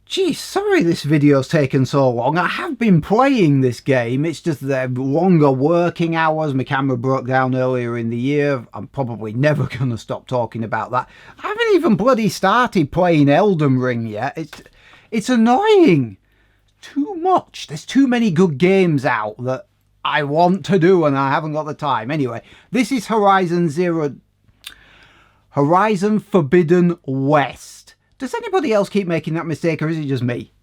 Geez, sorry this video's taken so long. I have been playing this game, it's just the longer working hours. My camera broke down earlier in the year. I'm probably never going to stop talking about that. I haven't even bloody started playing Elden Ring yet. It's annoying. Too much. There's too many good games out that I want to do and I haven't got the time. Anyway, this is Horizon Forbidden West. Does anybody else keep making that mistake, or is it just me?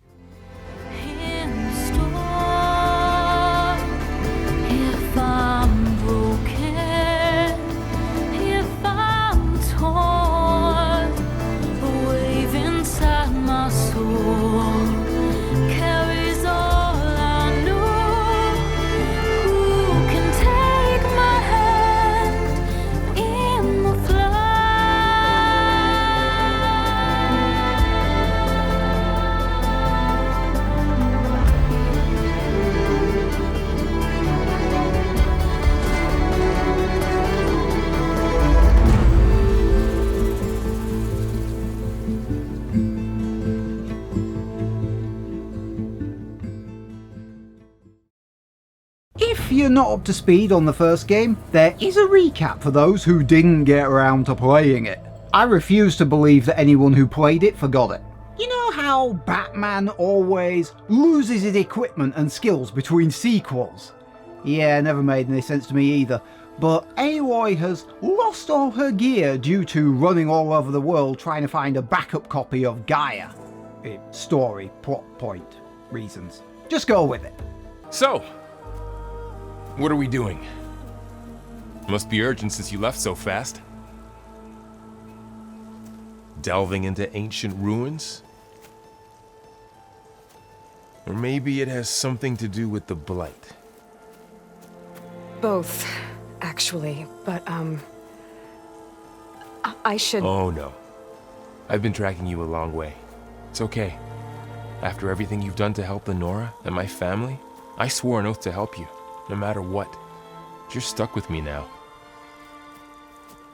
If you're not up to speed on the first game, there is a recap for those who didn't get around to playing it. I refuse to believe that anyone who played it forgot it. You know how Batman always loses his equipment and skills between sequels? Yeah, never made any sense to me either. But Aloy has lost all her gear due to running all over the world trying to find a backup copy of Gaia. Story, plot point, reasons. Just go with it. So, what are we doing? Must be urgent since you left so fast. Delving into ancient ruins? Or maybe it has something to do with the Blight. Both, actually, but, I should... Oh no. I've been tracking you a long way. It's okay. After everything you've done to help Lenora and my family, I swore an oath to help you, no matter what. You're stuck with me now.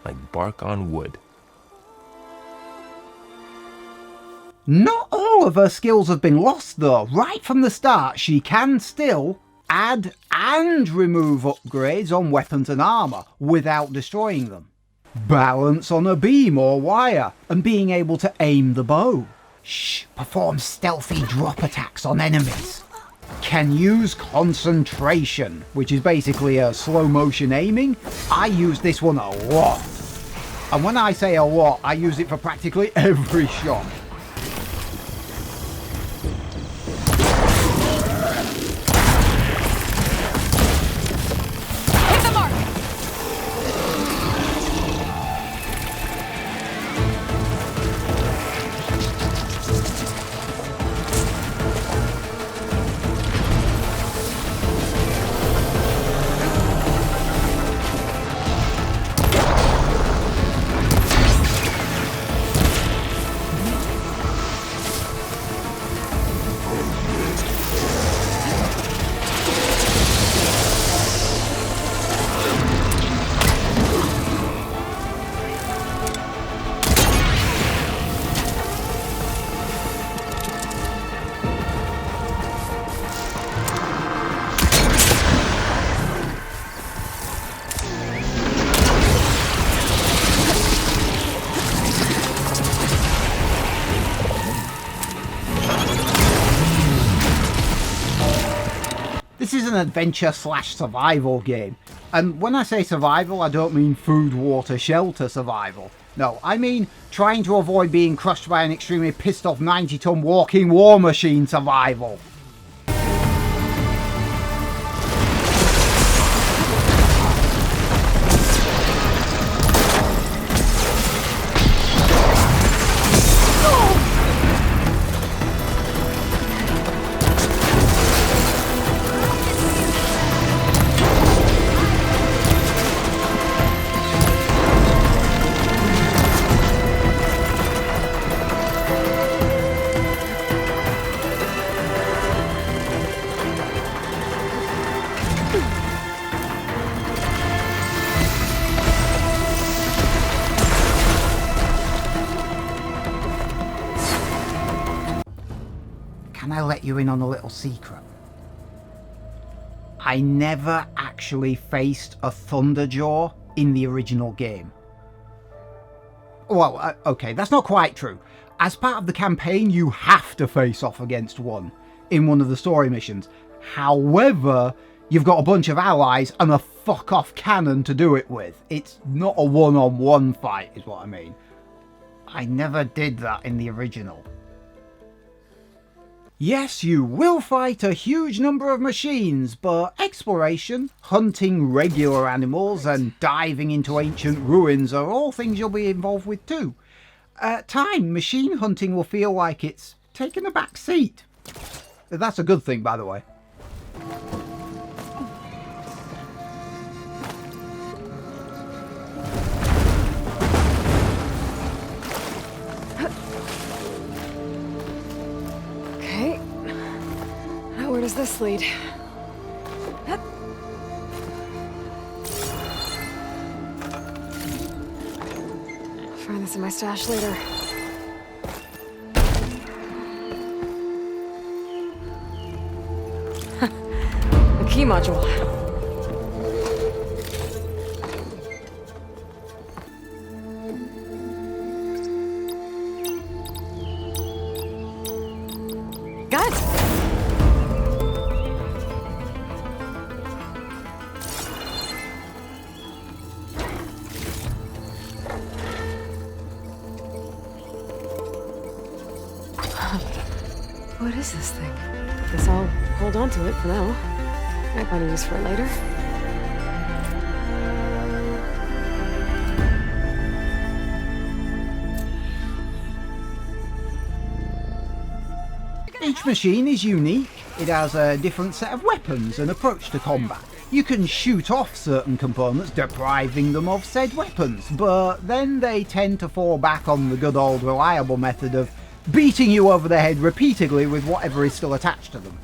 Like bark on wood. Not all of her skills have been lost though. Right from the start, she can still add and remove upgrades on weapons and armour without destroying them. Balance on a beam or wire, and being able to aim the bow. Perform stealthy drop attacks on enemies. Can use concentration, which is basically a slow motion aiming. I use this one a lot. And when I say a lot, I use it for practically every shot. This is an adventure/survival game. And when I say survival, I don't mean food, water, shelter survival. No, I mean trying to avoid being crushed by an extremely pissed off 90-ton walking war machine survival. I let you in on a little secret? I never actually faced a Thunderjaw in the original game. Well, okay, that's not quite true. As part of the campaign, you have to face off against one in one of the story missions. However, you've got a bunch of allies and a fuck-off cannon to do it with. It's not a one-on-one fight, is what I mean. I never did that in the original. Yes, you will fight a huge number of machines, but exploration, hunting regular animals, and diving into ancient ruins are all things you'll be involved with too. At time, machine hunting will feel like it's taken a back seat. That's a good thing, by the way. Okay. Now where does this lead? I'll find this in my stash later. The key module. Got it. What is this thing? Guess I'll hold on to it for now. Might find a use for it later. Each machine is unique. It has a different set of weapons and approach to combat. You can shoot off certain components, depriving them of said weapons, but then they tend to fall back on the good old reliable method of beating you over the head repeatedly with whatever is still attached to them.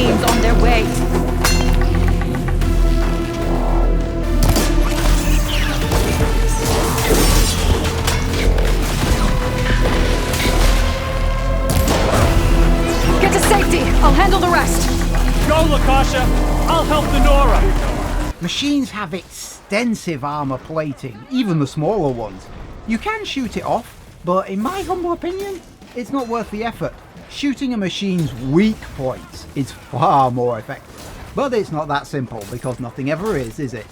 On their way. Get to safety! I'll handle the rest! Go, Lakasha! I'll help the Nora! Machines have extensive armor plating, even the smaller ones. You can shoot it off, but in my humble opinion, it's not worth the effort. Shooting a machine's weak points is far more effective. But it's not that simple, because nothing ever is it?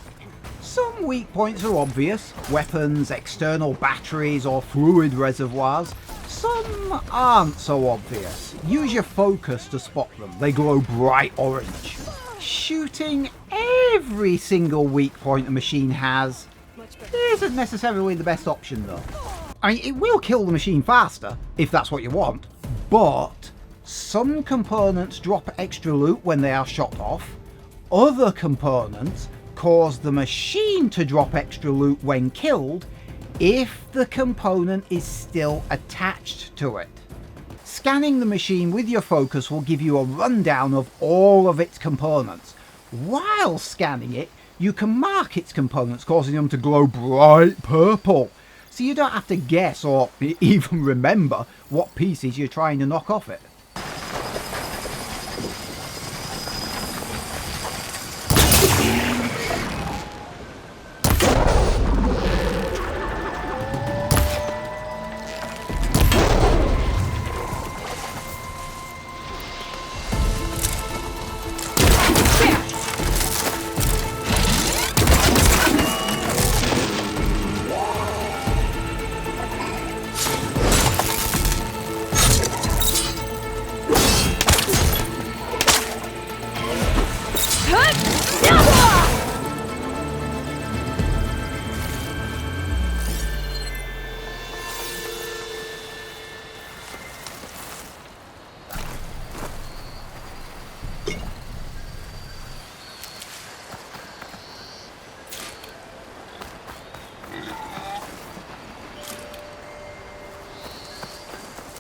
Some weak points are obvious, weapons, external batteries or fluid reservoirs. Some aren't so obvious. Use your focus to spot them, they glow bright orange. Shooting every single weak point a machine has isn't necessarily the best option though. I mean, it will kill the machine faster, if that's what you want. But some components drop extra loot when they are shot off. Other components cause the machine to drop extra loot when killed if the component is still attached to it. Scanning the machine with your focus will give you a rundown of all of its components. While scanning it, you can mark its components, causing them to glow bright purple. So you don't have to guess or even remember what pieces you're trying to knock off it.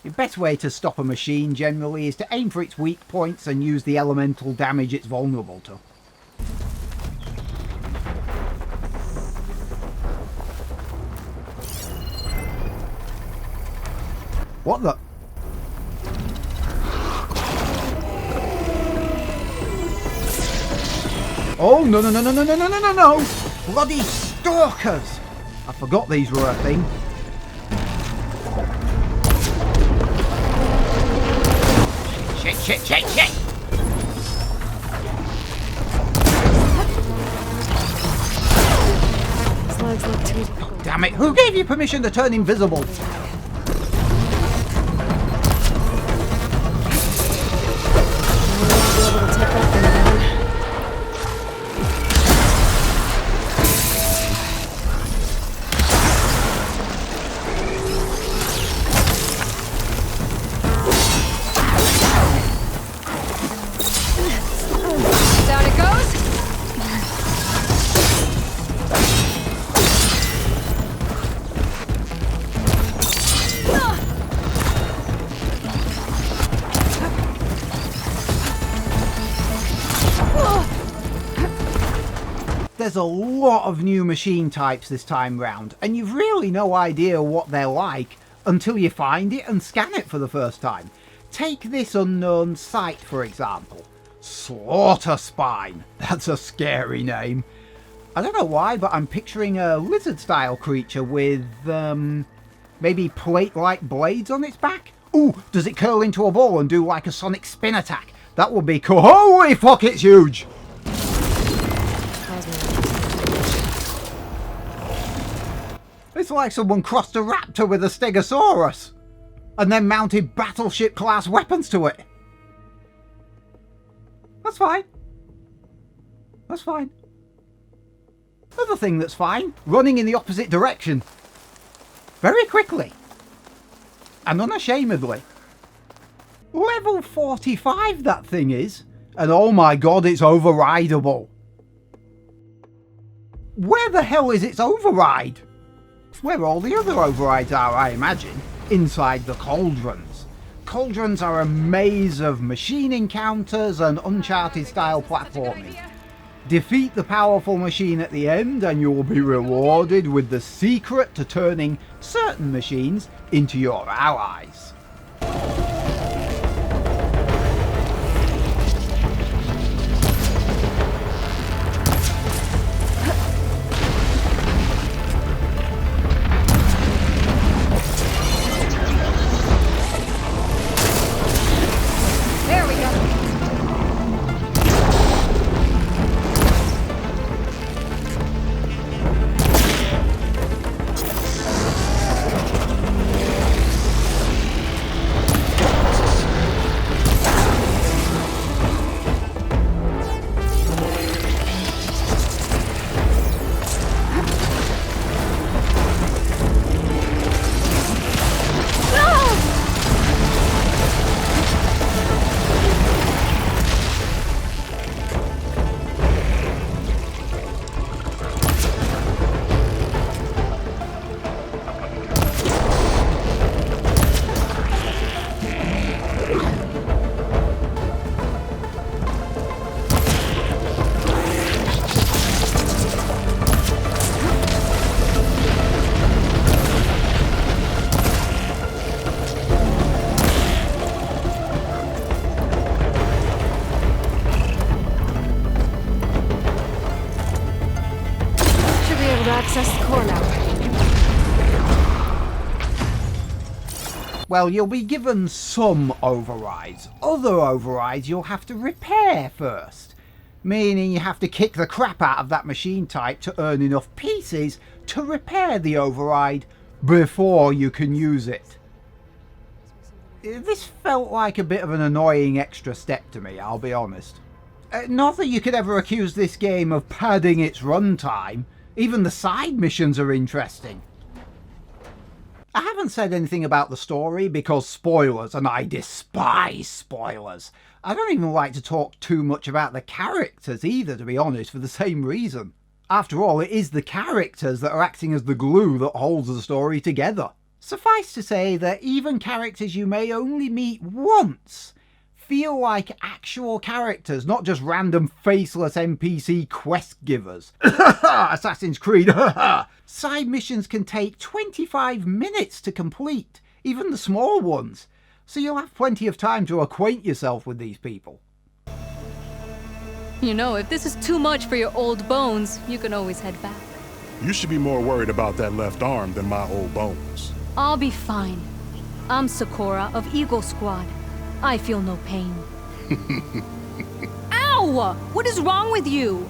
The best way to stop a machine generally is to aim for its weak points and use the elemental damage it's vulnerable to. What the? Oh, no, no, no, no, no, no, no, no, no, no! Bloody stalkers! I forgot these were a thing. Shit, shit, shit, shit! His legs look too difficult. Damn it, who gave you permission to turn invisible? Be able to take that thing down. Down it goes. There's a lot of new machine types this time round, and you've really no idea what they're like until you find it and scan it for the first time. Take this unknown sight, for example. Slaughter Spine. That's a scary name. I don't know why, but I'm picturing a lizard-style creature with, maybe plate-like blades on its back? Ooh, does it curl into a ball and do like a sonic spin attack? That would be cool. Holy fuck, it's huge! It's like someone crossed a raptor with a stegosaurus and then mounted battleship-class weapons to it. That's fine. That's fine. Another thing that's fine, running in the opposite direction. Very quickly. And unashamedly. Level 45 that thing is. And oh my god, it's overrideable. Where the hell is its override? Where all the other overrides are, I imagine. Inside the cauldrons. Cauldrons are a maze of machine encounters and Uncharted-style platforming. Defeat the powerful machine at the end and you will be rewarded with the secret to turning certain machines into your allies. There we go. Access the core now. Well, you'll be given some overrides. Other overrides you'll have to repair first. Meaning you have to kick the crap out of that machine type to earn enough pieces to repair the override before you can use it. This felt like a bit of an annoying extra step to me, I'll be honest. Not that you could ever accuse this game of padding its runtime. Even the side missions are interesting. I haven't said anything about the story because spoilers, and I despise spoilers. I don't even like to talk too much about the characters either, to be honest, for the same reason. After all, it is the characters that are acting as the glue that holds the story together. Suffice to say that even characters you may only meet once feel like actual characters, not just random faceless NPC quest givers. Assassin's Creed. Side missions can take 25 minutes to complete, even the small ones, so you'll have plenty of time to acquaint yourself with these people. You know, if this is too much for your old bones, you can always head back. You should be more worried about that left arm than my old bones. I'll be fine. I'm Sakura of Eagle Squad. I feel no pain. Ow! What is wrong with you?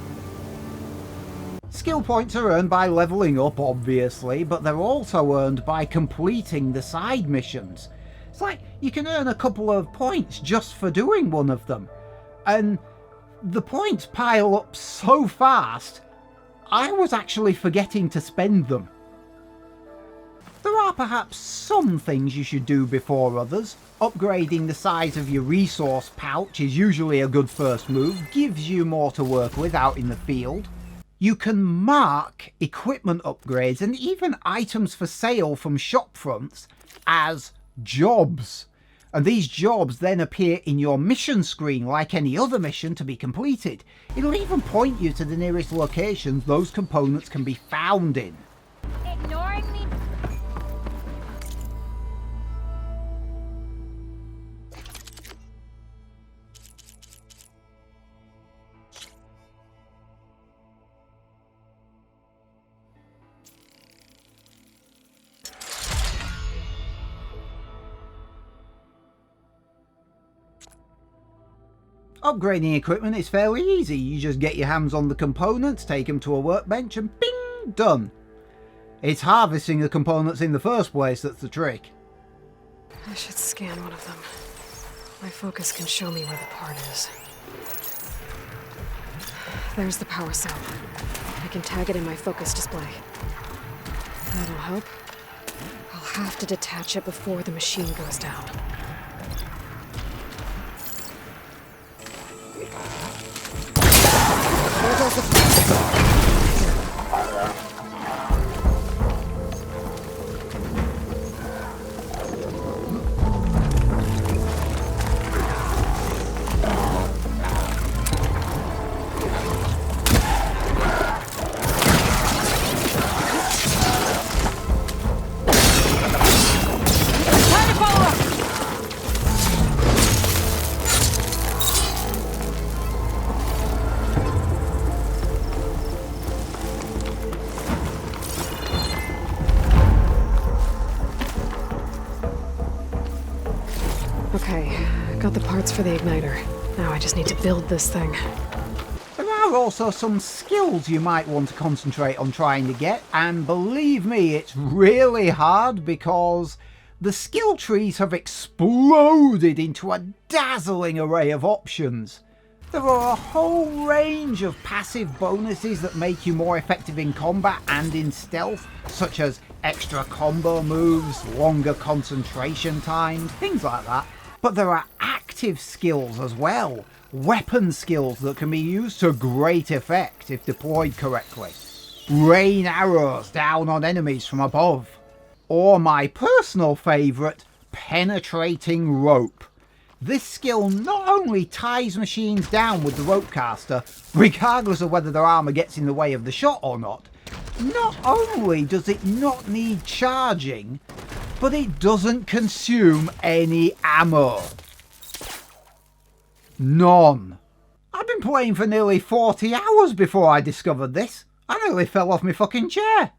Skill points are earned by leveling up, obviously, but they're also earned by completing the side missions. It's like you can earn a couple of points just for doing one of them. And the points pile up so fast, I was actually forgetting to spend them. There are perhaps some things you should do before others. Upgrading the size of your resource pouch is usually a good first move, gives you more to work with out in the field. You can mark equipment upgrades and even items for sale from shop fronts as jobs. And these jobs then appear in your mission screen like any other mission to be completed. It'll even point you to the nearest locations those components can be found in. Ignoring me? Upgrading equipment is fairly easy. You just get your hands on the components, take them to a workbench and bing, done. It's harvesting the components in the first place that's the trick. I should scan one of them. My focus can show me where the part is. There's the power cell. I can tag it in my focus display. That'll help. I'll have to detach it before the machine goes down. There goes the power cell. Okay, got the parts for the igniter. Now I just need to build this thing. There are also some skills you might want to concentrate on trying to get, and believe me, it's really hard because the skill trees have exploded into a dazzling array of options. There are a whole range of passive bonuses that make you more effective in combat and in stealth, such as extra combo moves, longer concentration times, things like that. But there are active skills as well, weapon skills that can be used to great effect if deployed correctly. Rain arrows down on enemies from above. Or my personal favourite, penetrating rope. This skill not only ties machines down with the rope caster, regardless of whether their armour gets in the way of the shot or not only does it not need charging, but it doesn't consume any ammo. None. I've been playing for nearly 40 hours before I discovered this. I nearly fell off my fucking chair.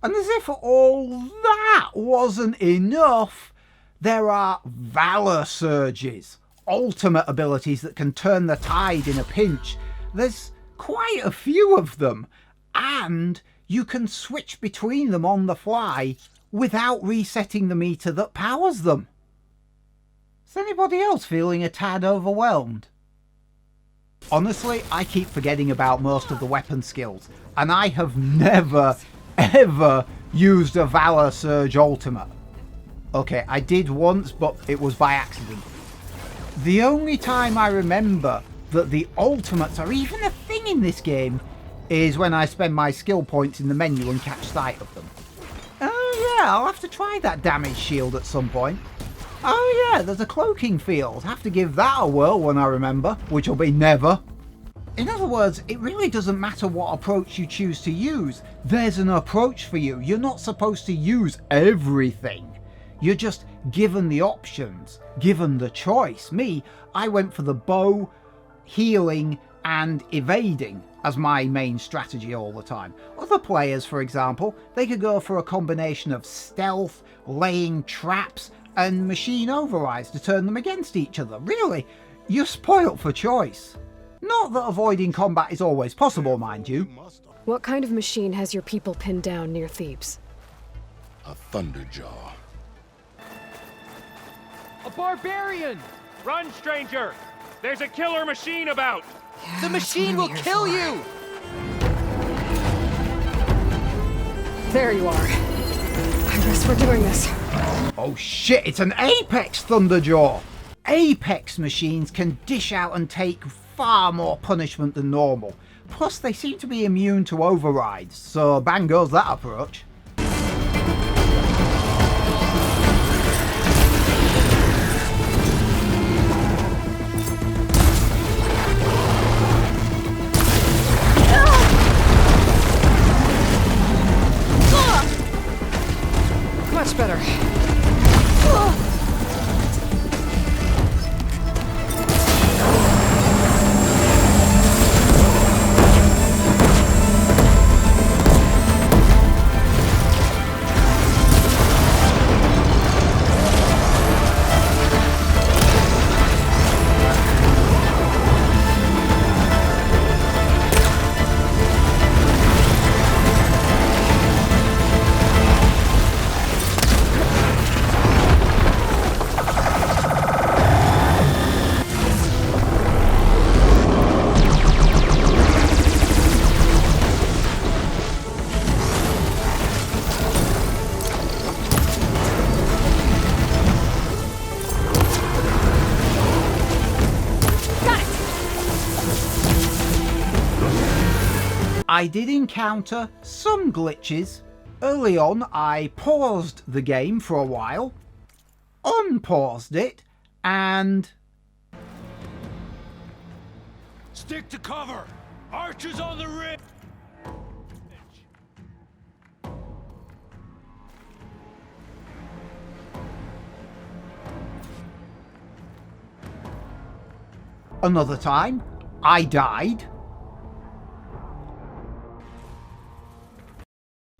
And as if all that wasn't enough, there are Valor Surges, ultimate abilities that can turn the tide in a pinch. There's quite a few of them, and you can switch between them on the fly without resetting the meter that powers them. Is anybody else feeling a tad overwhelmed? Honestly, I keep forgetting about most of the weapon skills, and I have never, ever used a Valor Surge ultimate. Okay, I did once, but it was by accident. The only time I remember that the ultimates are even a thing in this game is when I spend my skill points in the menu and catch sight of them. Oh I'll have to try that damage shield at some point. Oh yeah, there's a cloaking field. Have to give that a whirl when I remember, which will be never. In other words, it really doesn't matter what approach you choose to use. There's an approach for you. You're not supposed to use everything. You're just given the options, given the choice. Me, I went for the bow, healing, and evading as my main strategy all the time. Other players, for example, they could go for a combination of stealth, laying traps, and machine overrides to turn them against each other. Really, you're spoilt for choice. Not that avoiding combat is always possible, mind you. What kind of machine has your people pinned down near Thebes? A Thunderjaw. A barbarian! Run, stranger! There's a killer machine about! Yeah, The that's what machine I'm will here kill for. you! There you are. I guess we're doing this. Oh shit, it's an Apex Thunderjaw! Apex machines can dish out and take far more punishment than normal. Plus, they seem to be immune to overrides, so bang goes that approach. Much better. I did encounter some glitches. Early on, I paused the game for a while, unpaused it, and... Stick to cover! Archers on the ridge! Another time, I died.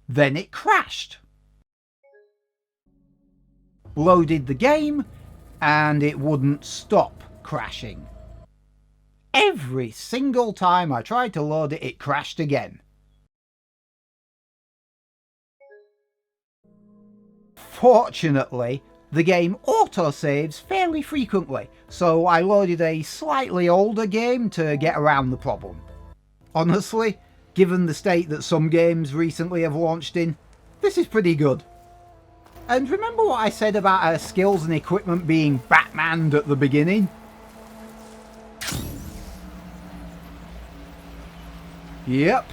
Then it crashed. Loaded the game, and it wouldn't stop crashing. Every single time I tried to load it, it crashed again. Fortunately, the game autosaves fairly frequently, so I loaded a slightly older game to get around the problem. Honestly, given the state that some games recently have launched in, this is pretty good. And remember what I said about our skills and equipment being Batmaned at the beginning? Yep.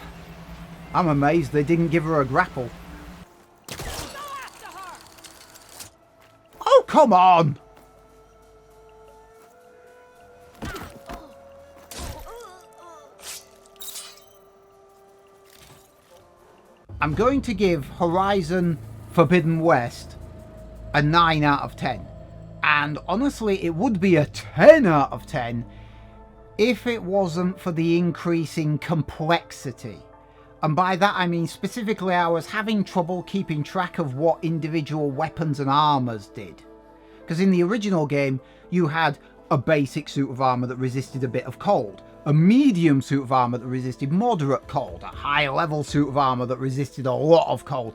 I'm amazed they didn't give her a grapple. Oh, come on! I'm going to give Horizon Forbidden West a 9 out of 10. And honestly, it would be a 10 out of 10 if it wasn't for the increasing complexity. And by that I mean specifically I was having trouble keeping track of what individual weapons and armors did. Because in the original game, you had a basic suit of armor that resisted a bit of cold, a medium suit of armor that resisted moderate cold, a high level suit of armor that resisted a lot of cold.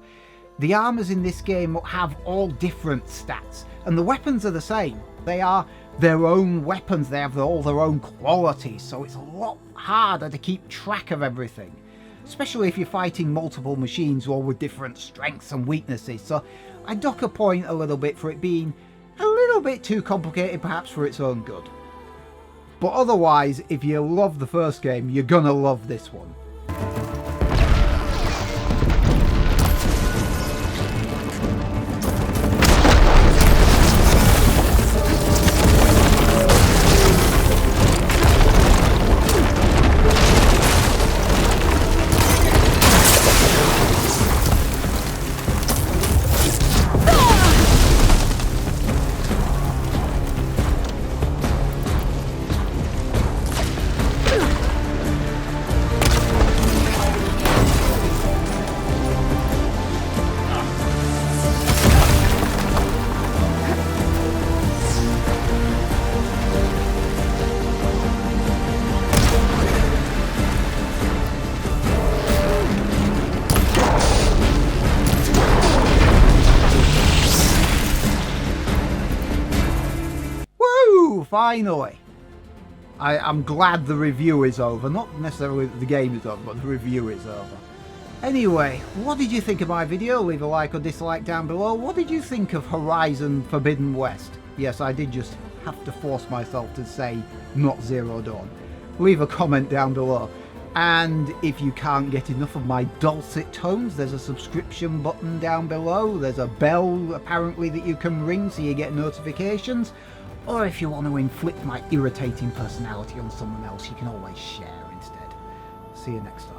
The armors in this game have all different stats, and the weapons are the same. They are their own weapons, they have all their own qualities, so it's a lot harder to keep track of everything. Especially if you're fighting multiple machines all with different strengths and weaknesses, so I dock a point a little bit for it being a little bit too complicated perhaps for its own good. But otherwise, if you love the first game, you're gonna love this one. finally. I'm glad the review is over. Not necessarily that the game is over, but the review is over. Anyway, what did you think of my video? Leave a like or dislike down below. What did you think of Horizon Forbidden West? Yes, I did just have to force myself to say not Zero Dawn. Leave a comment down below. And if you can't get enough of my dulcet tones, there's a subscription button down below. There's a bell apparently that you can ring so you get notifications. Or if you want to inflict my irritating personality on someone else, you can always share instead. See you next time.